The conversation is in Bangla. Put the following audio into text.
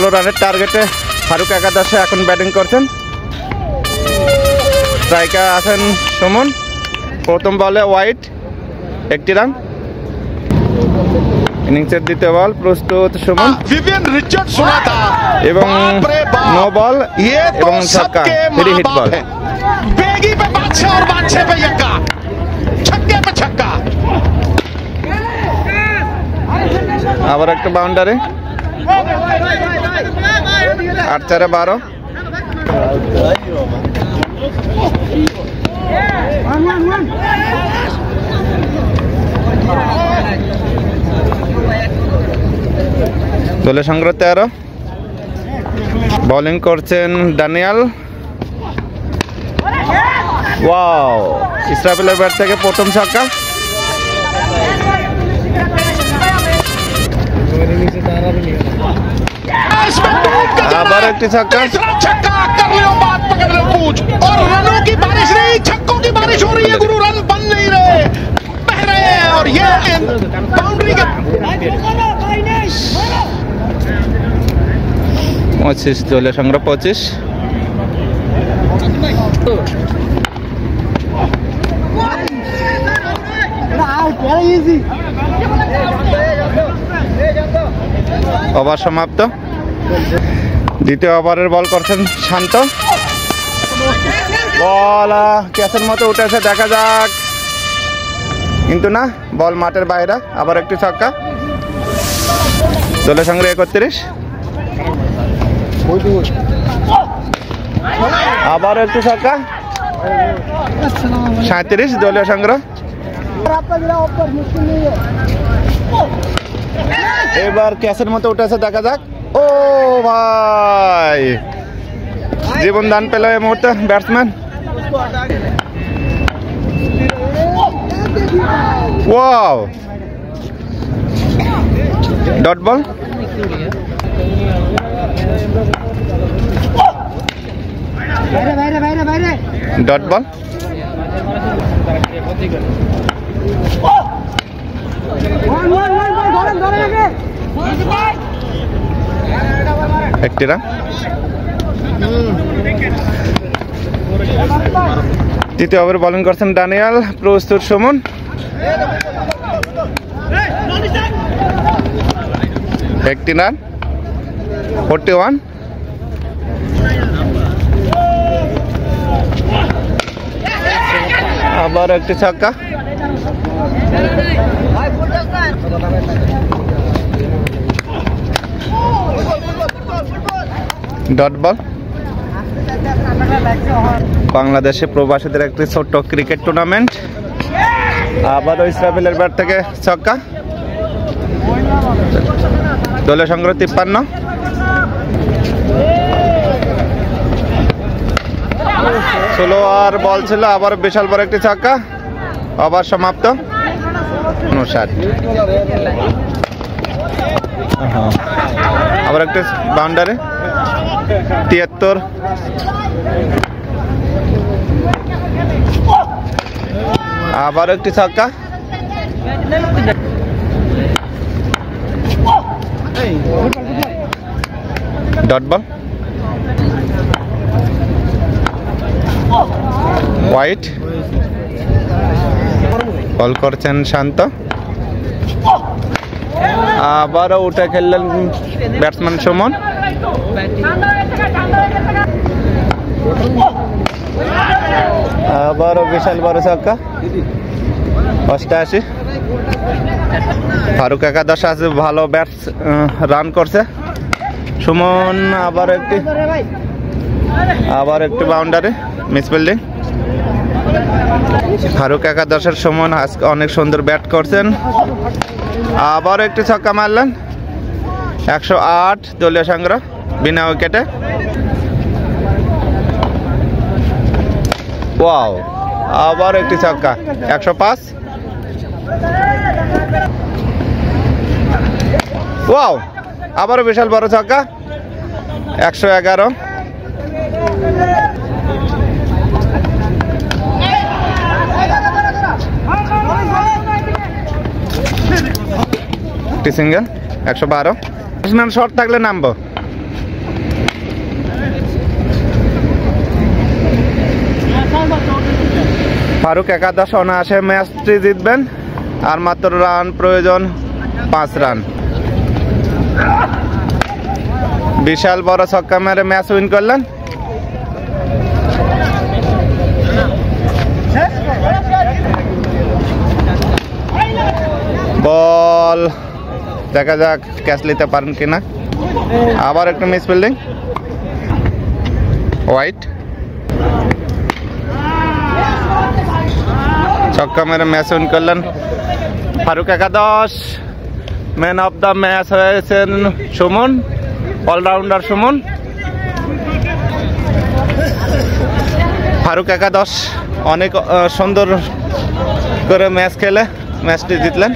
16 রানের টার্গেটে ফারুক একাদশে এখন ব্যাটিং করছেন। স্ট্রাইকার আছেন সুমন। প্রথম বলে ওয়াইড, 1টি রান। ইনিংসের দ্বিতীয় বল প্রস্তুত সুমন এবং নো বল এবং ছক্কা, ফ্রি হিট বল। আবার একটা বাউন্ডারি, 8/12। দলের সংগ্রহ 13। বোলিং করছেন ড্যানিয়েল। ওয়াও, ইসরাফিলের ব্যাট থেকে প্রথম ছক্কা। আবার একটি ছক্কা। দলের সংগ্রহ 25। ওভার সমাপ্ত। দ্বিতীয় ওভারের বল করছেন শান্ত। বল ক্যাচের মতো উঠেছে, দেখা যাক, কিন্তু না, বল মাঠের বাইরে। আবার একটি ছক্কা। দলের সংগ্রহ 31। আবার একটি ছক্কা, 37। দলীয় সংগ্রহ। এবার ক্যাচের মতো উঠেছে, দেখা যাক। ও ভাই, জীবন দান পেল এই মুহূর্তে batsman. Wow, dot ball. Dot ball. একটি রান। তৃতীয় ওভারে বোলিং করছেন ড্যানিয়েল। প্রস্তুত সুমন। একটি রান, 41। আবার একটি ছক্কা। Dot ball. বাংলাদেশে প্রবাসীদের একটি ছোট্ট ক্রিকেট টুর্নামেন্ট। আবারও ইসরাফিলের ব্যাট থেকে ছক্কা। দলের সংগ্রহ 53। স্লোয়ার বল ছিল, আবার বিশাল বড় একটি ছক্কা। ওভার সমাপ্ত। 59। আবার একটি বাউন্ডারি, 73। আবার একটি ছক্কা। Dot ball. হোয়াইট। বল করছেন শান্ত। আবারও উঠে খেললেন ব্যাটসম্যান সুমন। আবারও বিশাল বড় ছক্কা, 88। ফারুক একাদশ আজ ভালো ব্যাটস রান করছে। সুমন আবার একটি বাউন্ডারি, মিস ফিল্ডিং। ফারুক একাদশের সুমন আজকে অনেক সুন্দর ব্যাট করছেন। আবার একটি ছক্কা মারলেন, 108। দলীয় সংগ্রহ বিনা উইকেটে। ওয়াও, আবার একটি ছক্কা, 105। ওয়াও, আবারও বিশাল বড় ছক্কা, 111। সিঙ্গেল, 112। শর্ট থাকলে নামবো। ফারুক একাদশ অনায়াসে ম্যাচটি জিতবেন, আর মাত্র রান প্রয়োজন 5 রান। বিশাল বড় ছক্কা মেরে ম্যাচ উইন করলেন। বল দেখা যাক ক্যাচ নিতে পারেন কিনা। আবার একটু মিস ফিল্ডিং, হোয়াইট। ছক্কা মেরে ম্যাচ উইন করলেন ফারুক একাদশ। ম্যান অফ দ্য ম্যাচ হয়েছেন সুমন, অলরাউন্ডার সুমন। ফারুক একাদশ অনেক সুন্দর করে ম্যাচ খেলে ম্যাচটি জিতলেন।